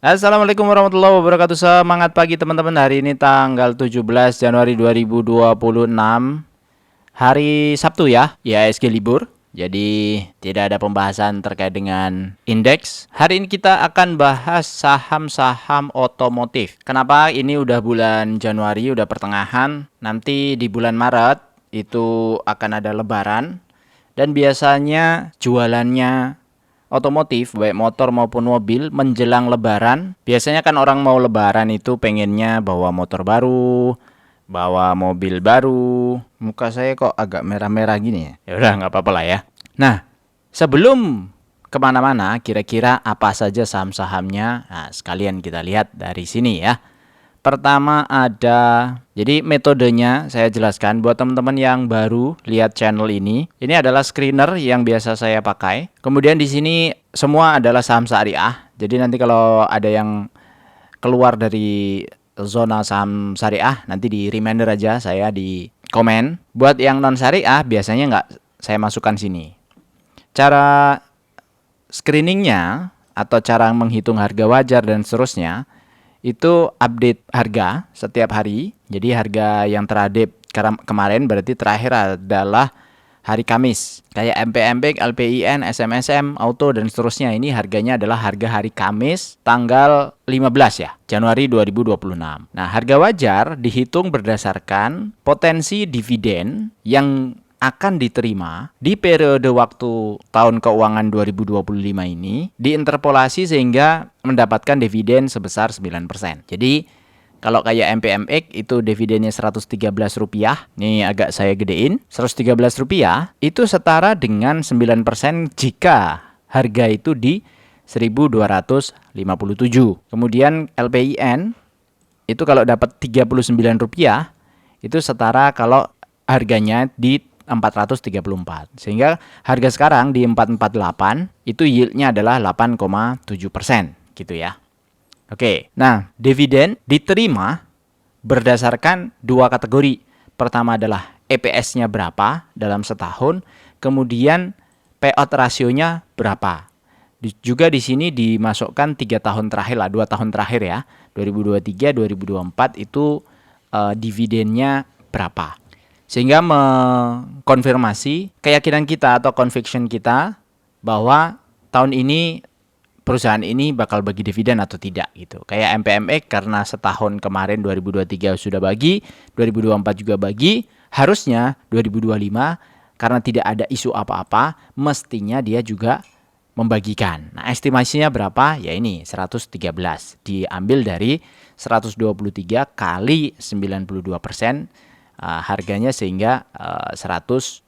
Assalamualaikum warahmatullahi wabarakatuh. Semangat pagi teman-teman. Hari ini tanggal 17 Januari 2026. Hari Sabtu ya. IHSG libur. Jadi tidak ada pembahasan terkait dengan indeks. Hari ini kita akan bahas saham-saham otomotif. Kenapa? Ini udah bulan Januari, udah pertengahan. Nanti di bulan Maret itu akan ada lebaran. Dan biasanya jualannya otomotif, baik motor maupun mobil, menjelang lebaran. Biasanya kan orang mau lebaran itu pengennya bawa motor baru, bawa mobil baru. Muka saya kok agak merah-merah gini ya. Ya udah nggak apa-apa lah ya. Nah, sebelum kemana-mana, kira-kira apa saja saham-sahamnya? Nah, sekalian kita lihat dari sini ya. Pertama ada, jadi metodenya saya jelaskan buat teman-teman yang baru lihat channel ini. Ini adalah screener yang biasa saya pakai. Kemudian di sini semua adalah saham syariah. Jadi nanti kalau ada yang keluar dari zona saham syariah, nanti di reminder aja saya di komen. Buat yang non syariah biasanya nggak saya masukkan sini. Cara screeningnya atau cara menghitung harga wajar dan seterusnya itu update harga setiap hari. Jadi harga yang terupdate kemarin berarti terakhir adalah hari Kamis. Kayak MPMPIK, LPIN, SMSM, Auto dan seterusnya, ini harganya adalah harga hari Kamis tanggal 15 ya, Januari 2026. Nah, harga wajar dihitung berdasarkan potensi dividen yang akan diterima di periode waktu tahun keuangan 2025 ini diinterpolasi sehingga mendapatkan dividen sebesar 9%. Jadi kalau kayak MPMX itu dividennya Rp113. Ini agak saya gedein. Rp113 itu setara dengan 9% jika harga itu di 1.257. Kemudian LPIN itu kalau dapat Rp39 itu setara kalau harganya di 434. Sehingga harga sekarang di 448 itu yieldnya adalah 8,7% gitu ya. Oke, nah dividen diterima berdasarkan dua kategori. Pertama adalah EPS-nya berapa dalam setahun, kemudian payout rasionya berapa. Juga di sini dimasukkan 3 tahun terakhir lah, 2 tahun terakhir ya, 2023, 2024 itu dividennya berapa. Sehingga mengkonfirmasi keyakinan kita atau conviction kita bahwa tahun ini perusahaan ini bakal bagi dividen atau tidak gitu. Kayak MPMX karena setahun kemarin 2023 sudah bagi, 2024 juga bagi, harusnya 2025 karena tidak ada isu apa-apa, mestinya dia juga membagikan. Nah, estimasinya berapa? Ya ini 113. Diambil dari 123 kali 92%. Harganya sehingga Rp113.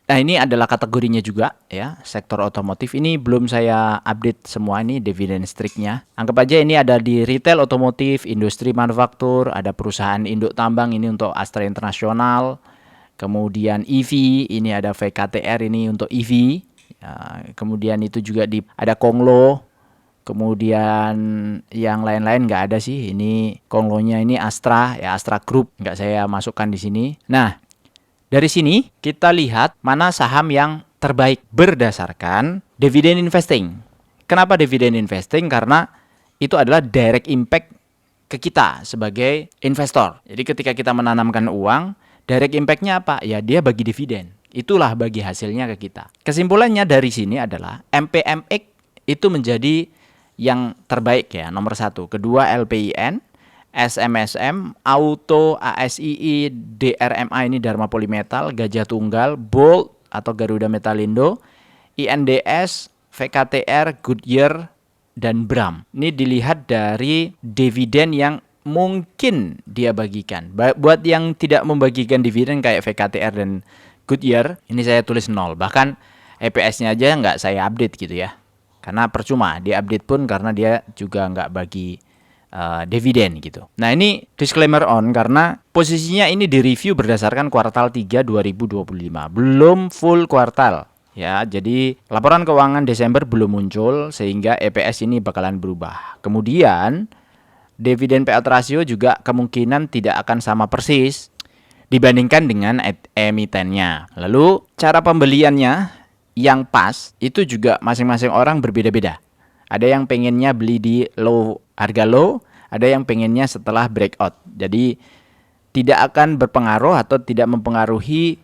Nah, ini adalah kategorinya juga ya, sektor otomotif. Ini belum saya update semua ini dividen striknya. Anggap aja ini ada di retail otomotif, industri manufaktur, ada perusahaan induk tambang ini untuk Astra International. Kemudian EV, ini ada VKTR ini untuk EV. Kemudian itu juga ada Konglo. Kemudian yang lain-lain nggak ada sih. Ini Konglonya ini Astra, ya Astra Group, nggak saya masukkan di sini. Nah, dari sini kita lihat mana saham yang terbaik berdasarkan dividend investing. Kenapa dividend investing? Karena itu adalah direct impact ke kita sebagai investor. Jadi ketika kita menanamkan uang, direct impact-nya apa? Ya dia bagi dividen. Itulah bagi hasilnya ke kita. Kesimpulannya dari sini adalah MPMX itu menjadi yang terbaik ya, nomor 1. Kedua LPIN, SMSM, Auto, ASII, DRMA ini Dharma Polymetal, Gajah Tunggal, Bolt atau Garuda Metalindo, INDS, VKTR, Goodyear, dan Bram. Ini dilihat dari dividen yang mungkin dia bagikan. Buat yang tidak membagikan dividen kayak VKTR dan Goodyear, ini saya tulis 0. Bahkan EPS-nya aja nggak saya update gitu ya. Karena percuma, diupdate pun karena dia juga nggak bagi dividen gitu. Nah, ini disclaimer on karena posisinya ini direview berdasarkan kuartal 3 2025. Belum full kuartal. Ya, jadi laporan keuangan Desember belum muncul sehingga EPS ini bakalan berubah. Kemudian dividen payout ratio juga kemungkinan tidak akan sama persis dibandingkan dengan emitennya. Lalu cara pembeliannya yang pas itu juga masing-masing orang berbeda-beda. Ada yang pengennya beli di harga low, ada yang pengennya setelah breakout. Jadi tidak akan berpengaruh atau tidak mempengaruhi,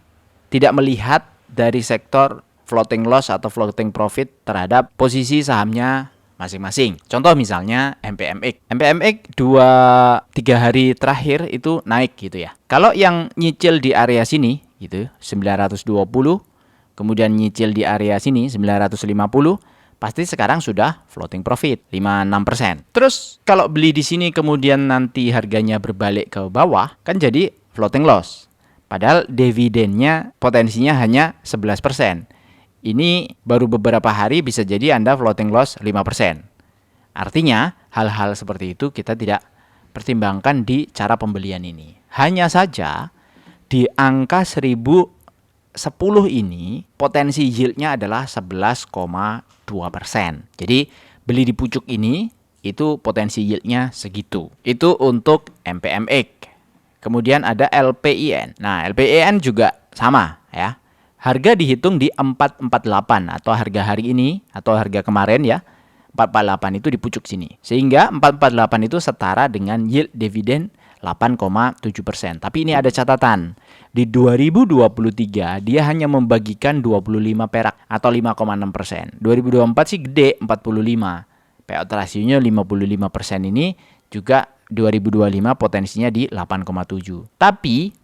tidak melihat dari sektor floating loss atau floating profit terhadap posisi sahamnya masing-masing. Contoh misalnya MPMX. MPMX 2-3 hari terakhir itu naik gitu ya. Kalau yang nyicil di area sini gitu 920, kemudian nyicil di area sini 950, pasti sekarang sudah floating profit 5-6%. Terus kalau beli di sini kemudian nanti harganya berbalik ke bawah, kan jadi floating loss. Padahal dividennya potensinya hanya 11%. Ini baru beberapa hari bisa jadi Anda floating loss 5%. Artinya hal-hal seperti itu kita tidak pertimbangkan di cara pembelian ini. Hanya saja di angka 1010 ini potensi yieldnya adalah 11,2%. Jadi beli di pucuk ini itu potensi yieldnya segitu. Itu untuk MPMX. Kemudian ada LPIN. Nah, LPIN juga sama ya. Harga dihitung di 448 atau harga hari ini atau harga kemarin ya. 448 itu di pucuk sini. Sehingga 448 itu setara dengan yield dividen 8,7%. Tapi ini ada catatan. Di 2023 dia hanya membagikan 25 perak atau 5,6%. 2024 sih gede 45. Payout rasionya 55% ini juga 2025 potensinya di 8,7. Tapi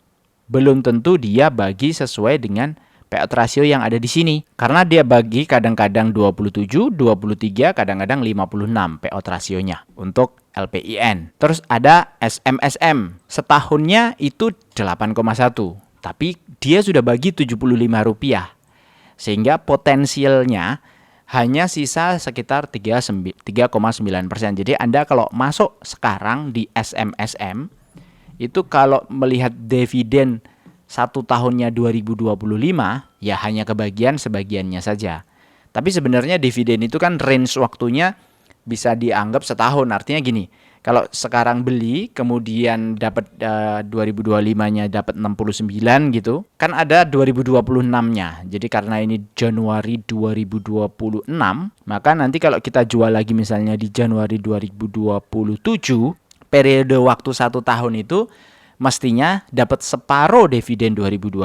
belum tentu dia bagi sesuai dengan payout rasio yang ada di sini. Karena dia bagi kadang-kadang 27, 23, kadang-kadang 56 payout rasionya untuk LPIN. Terus ada SMSM. Setahunnya itu 8,1. Tapi dia sudah bagi Rp75. Sehingga potensialnya hanya sisa sekitar 3,9%. Jadi Anda kalau masuk sekarang di SMSM, itu kalau melihat dividen 1 tahunnya 2025, ya hanya kebagian sebagiannya saja. Tapi sebenarnya dividen itu kan range waktunya bisa dianggap setahun. Artinya gini, kalau sekarang beli, kemudian dapat 2025-nya dapat 69 gitu, kan ada 2026-nya. Jadi karena ini Januari 2026, maka nanti kalau kita jual lagi misalnya di Januari 2027, periode waktu 1 tahun itu mestinya dapat separuh dividen 2025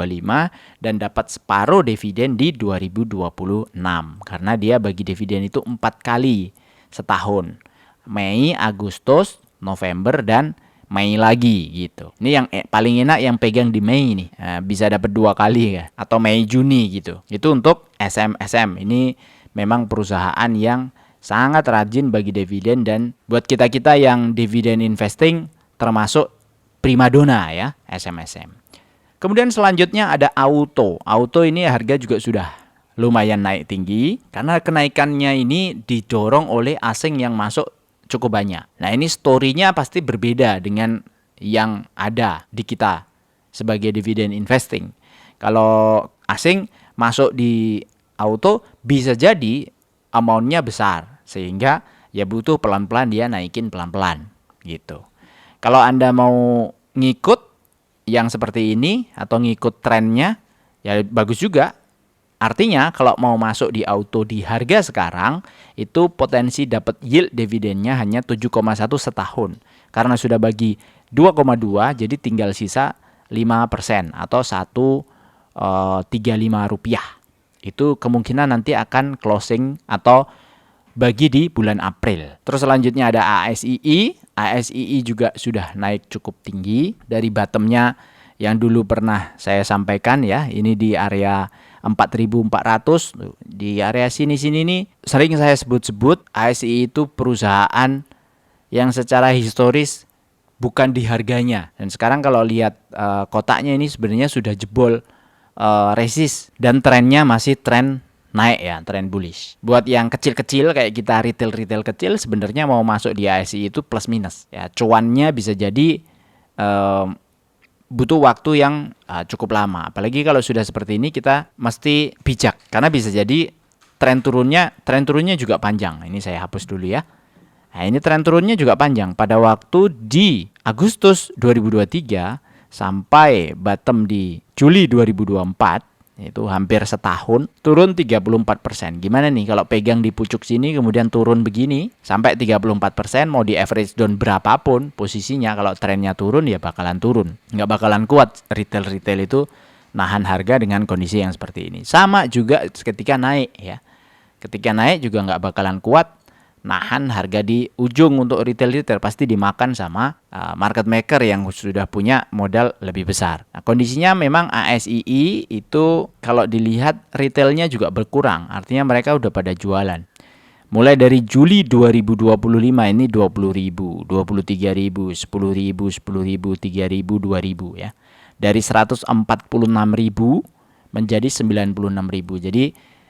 dan dapat separuh dividen di 2026. Karena dia bagi dividen itu 4 kali setahun. Mei, Agustus, November, dan Mei lagi gitu. Ini yang paling enak yang pegang di Mei nih. Bisa dapat 2 kali ya. Atau Mei, Juni gitu. Itu untuk SMSM. Ini memang perusahaan yang sangat rajin bagi dividen, dan buat kita-kita yang dividen investing termasuk primadona ya, SMSM. Kemudian selanjutnya ada auto. Auto ini harga juga sudah lumayan naik tinggi karena kenaikannya ini didorong oleh asing yang masuk cukup banyak. Nah, ini story-nya pasti berbeda dengan yang ada di kita sebagai dividen investing. Kalau asing masuk di auto bisa jadi amount-nya besar sehingga ya butuh pelan-pelan dia naikin pelan-pelan gitu. Kalau Anda mau ngikut yang seperti ini atau ngikut trennya, ya bagus juga. Artinya kalau mau masuk di auto di harga sekarang, itu potensi dapat yield dividennya hanya 7,1 setahun. Karena sudah bagi 2,2, jadi tinggal sisa 5% atau Rp135. Itu kemungkinan nanti akan closing atau bagi di bulan April. Terus selanjutnya ada ASII. ASII juga sudah naik cukup tinggi dari bottomnya yang dulu pernah saya sampaikan ya. Ini di area 4.400. Di area sini-sini nih sering saya sebut-sebut ASII itu perusahaan yang secara historis bukan di harganya. Dan sekarang kalau lihat kotaknya ini sebenarnya sudah jebol resist dan trennya masih tren naik ya, tren bullish. Buat yang kecil-kecil kayak kita retail kecil sebenarnya mau masuk di ASI itu plus minus ya. Cuannya bisa jadi butuh waktu yang cukup lama. Apalagi kalau sudah seperti ini kita mesti bijak karena bisa jadi tren turunnya juga panjang. Ini saya hapus dulu ya. Nah, ini tren turunnya juga panjang. Pada waktu di Agustus 2023 sampai bottom di Juli 2024 Itu hampir setahun, turun 34%. Gimana nih kalau pegang di pucuk sini kemudian turun begini sampai 34%, mau di average down berapapun posisinya, kalau trennya turun ya bakalan turun. Nggak bakalan kuat retail itu nahan harga dengan kondisi yang seperti ini. Sama juga ketika naik ya. Ketika naik juga nggak bakalan kuat nahan harga di ujung. Untuk retail pasti dimakan sama market maker yang sudah punya modal lebih besar. Nah, kondisinya memang ASII itu kalau dilihat retailnya juga berkurang, artinya mereka udah pada jualan. Mulai dari Juli 2025 ini 20.000, 23.000, 10.000, 10.000, 3.000, 2.000 ya. Dari 146.000 menjadi 96.000. Jadi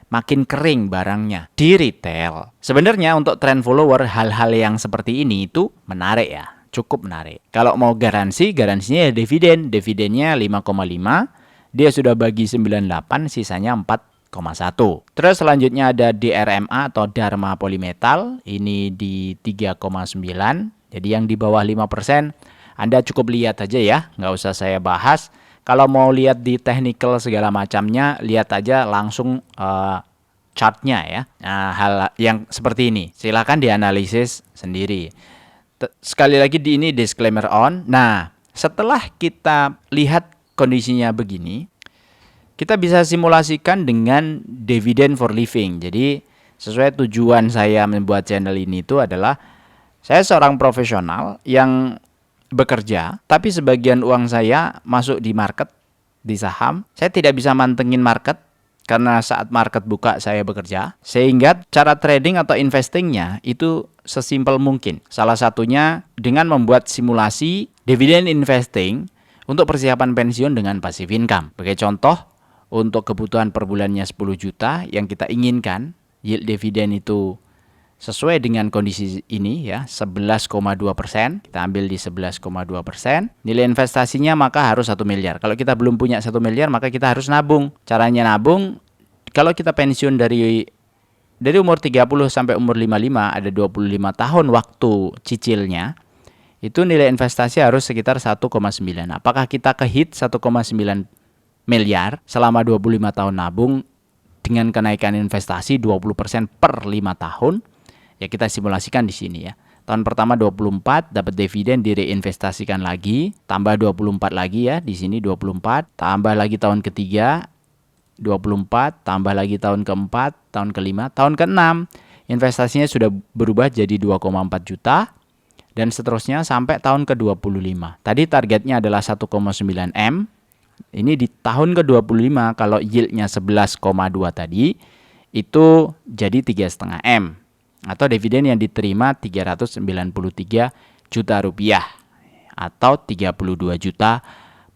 makin kering barangnya di retail. Sebenarnya untuk trend follower hal-hal yang seperti ini itu menarik ya, cukup menarik. Kalau mau garansinya ya dividen. Dividennya 5,5, dia sudah bagi 98, sisanya 4,1. Terus selanjutnya ada DRMA atau Dharma Polymetal, ini di 3,9. Jadi yang di bawah 5%, Anda cukup lihat aja ya, nggak usah saya bahas. Kalau mau lihat di technical segala macamnya, lihat aja langsung chartnya ya. Nah, hal yang seperti ini silakan dianalisis sendiri. Sekali lagi di ini disclaimer on. Nah, setelah kita lihat kondisinya begini, kita bisa simulasikan dengan dividend for living. Jadi sesuai tujuan saya membuat channel ini itu adalah saya seorang profesional yang bekerja, tapi sebagian uang saya masuk di market, di saham. Saya tidak bisa mantengin market karena saat market buka saya bekerja, sehingga cara trading atau investingnya itu sesimpel mungkin. Salah satunya dengan membuat simulasi dividend investing untuk persiapan pensiun dengan passive income. Sebagai contoh, untuk kebutuhan per bulannya 10 juta yang kita inginkan, yield dividen itu sesuai dengan kondisi ini ya, 11,2%. Kita ambil di 11,2%. Nilai investasinya maka harus 1 miliar. Kalau kita belum punya 1 miliar, maka kita harus nabung. Caranya nabung, kalau kita pensiun dari umur 30 sampai umur 55, ada 25 tahun waktu cicilnya, itu nilai investasi harus sekitar 1,9. Apakah kita kehit 1,9 miliar selama 25 tahun nabung dengan kenaikan investasi 20% per 5 tahun? Ya kita simulasikan di sini ya. Tahun pertama 24 dapat dividen, direinvestasikan lagi, tambah 24 lagi ya, di sini 24, tambah lagi tahun ketiga 24, tambah lagi tahun keempat, tahun kelima, tahun keenam investasinya sudah berubah jadi 2,4 juta dan seterusnya sampai tahun ke-25. Tadi targetnya adalah 1,9 M. Ini di tahun ke-25 kalau yieldnya 11,2 tadi itu jadi 3,5 M. Atau dividen yang diterima 393 juta rupiah atau 32 juta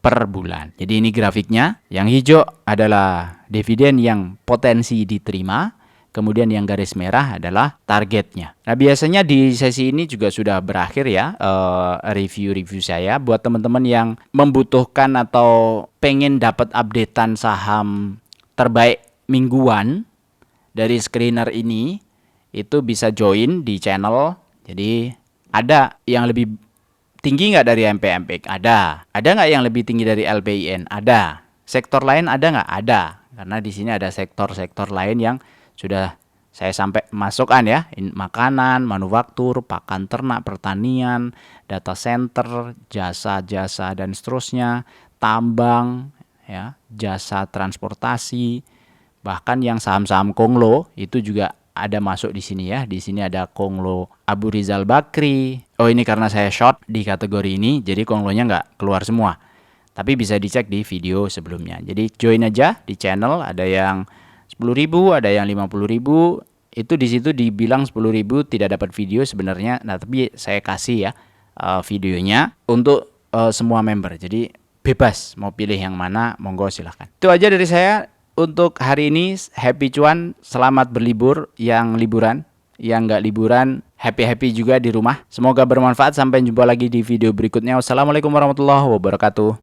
per bulan. Jadi ini grafiknya. Yang hijau adalah dividen yang potensi diterima, kemudian yang garis merah adalah targetnya. Nah, biasanya di sesi ini juga sudah berakhir ya review-review saya. Buat teman-teman yang membutuhkan atau pengen dapat updatean saham terbaik mingguan dari screener ini, itu bisa join di channel. Jadi ada yang lebih tinggi nggak dari MPMPIC? Ada. Ada nggak yang lebih tinggi dari LPIN? Ada. Sektor lain ada nggak? Ada. Karena di sini ada sektor-sektor lain yang sudah saya sampai masukkan ya. Makanan, manufaktur, pakan ternak, pertanian, data center, jasa-jasa dan seterusnya, tambang, ya, jasa transportasi, bahkan yang saham-saham Konglo itu juga ada masuk di sini ya. Di sini ada Konglo Abu Rizal Bakri. Oh, ini karena saya short di kategori ini, jadi Konglonya nggak keluar semua. Tapi bisa dicek di video sebelumnya. Jadi join aja di channel. Ada yang 10.000, ada yang 50.000. Itu di situ dibilang 10.000 tidak dapat video sebenarnya. Nah, tapi saya kasih ya videonya untuk semua member. Jadi bebas mau pilih yang mana, monggo silahkan. Itu aja dari saya. Untuk hari ini, happy cuan, selamat berlibur yang liburan, yang nggak liburan, happy-happy juga di rumah. Semoga bermanfaat, sampai jumpa lagi di video berikutnya. Wassalamualaikum warahmatullahi wabarakatuh.